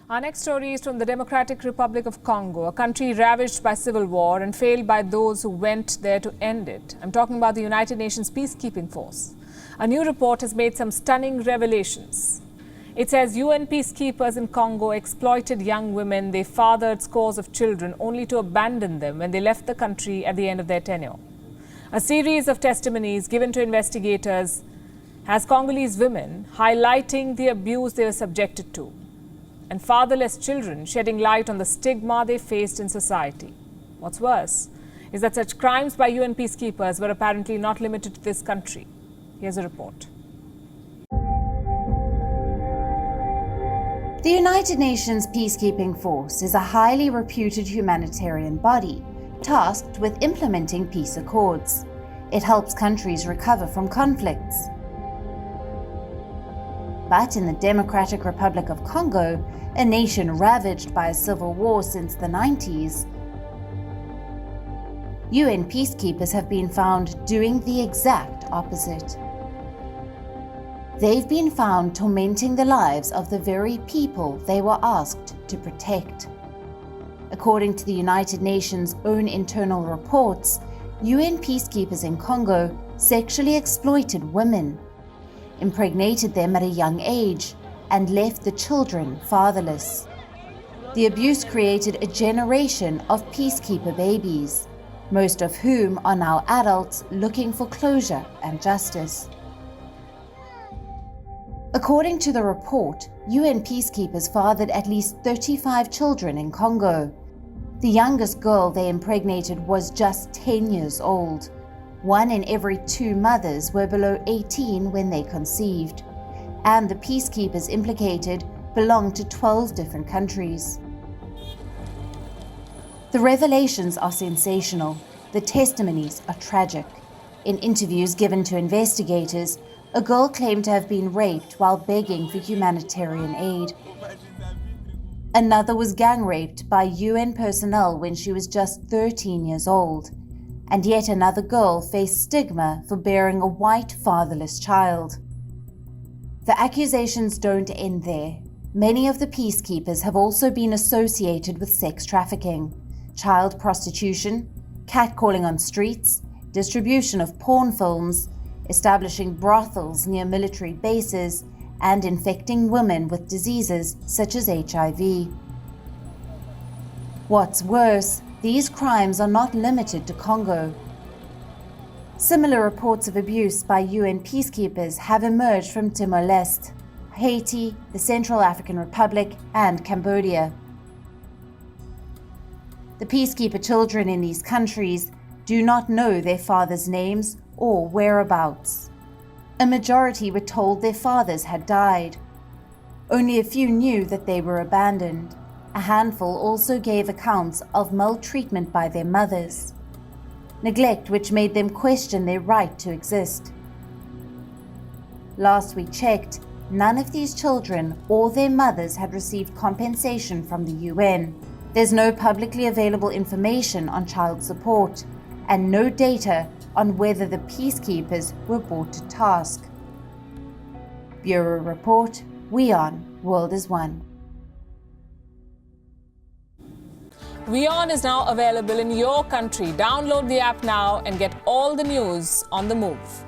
Our next story is from the Democratic Republic of Congo, a country ravaged by civil war and failed by those who went there to end it. I'm talking about the United Nations Peacekeeping Force. A new report has made some stunning revelations. It says UN peacekeepers in Congo exploited young women. They fathered scores of children only to abandon them when they left the country at the end of their tenure. A series of testimonies given to investigators has Congolese women highlighting the abuse they were subjected to, and fatherless children shedding light on the stigma they faced in society. What's worse is that such crimes by UN peacekeepers were apparently not limited to this country. Here's a report. The United Nations Peacekeeping Force is a highly reputed humanitarian body tasked with implementing peace accords. It helps countries recover from conflicts. But in the Democratic Republic of Congo, a nation ravaged by a civil war since the 90s, UN peacekeepers have been found doing the exact opposite. They've been found tormenting the lives of the very people they were asked to protect. According to the United Nations' own internal reports, UN peacekeepers in Congo sexually exploited women, impregnated them at a young age, and left the children fatherless. The abuse created a generation of peacekeeper babies, most of whom are now adults looking for closure and justice. According to the report, UN peacekeepers fathered at least 35 children in Congo. The youngest girl they impregnated was just 10 years old. 1 in every 2 mothers were below 18 when they conceived, and the peacekeepers implicated belonged to 12 different countries. The revelations are sensational. The testimonies are tragic. In interviews given to investigators, a girl claimed to have been raped while begging for humanitarian aid. Another was gang raped by UN personnel when she was just 13 years old. And yet another girl faced stigma for bearing a white fatherless child. The accusations don't end there. Many of the peacekeepers have also been associated with sex trafficking, child prostitution, catcalling on streets, distribution of porn films, establishing brothels near military bases, and infecting women with diseases such as HIV. What's worse, these crimes are not limited to Congo. Similar reports of abuse by UN peacekeepers have emerged from Timor-Leste, Haiti, the Central African Republic, and Cambodia. The peacekeeper children in these countries do not know their fathers' names or whereabouts. A majority were told their fathers had died. Only a few knew that they were abandoned. A handful also gave accounts of maltreatment by their mothers, neglect which made them question their right to exist. Last we checked, none of these children or their mothers had received compensation from the UN. There's no publicly available information on child support, and no data on whether the peacekeepers were brought to task. Bureau Report, WION, World is One. WION is now available in your country. Download the app now and get all the news on the move.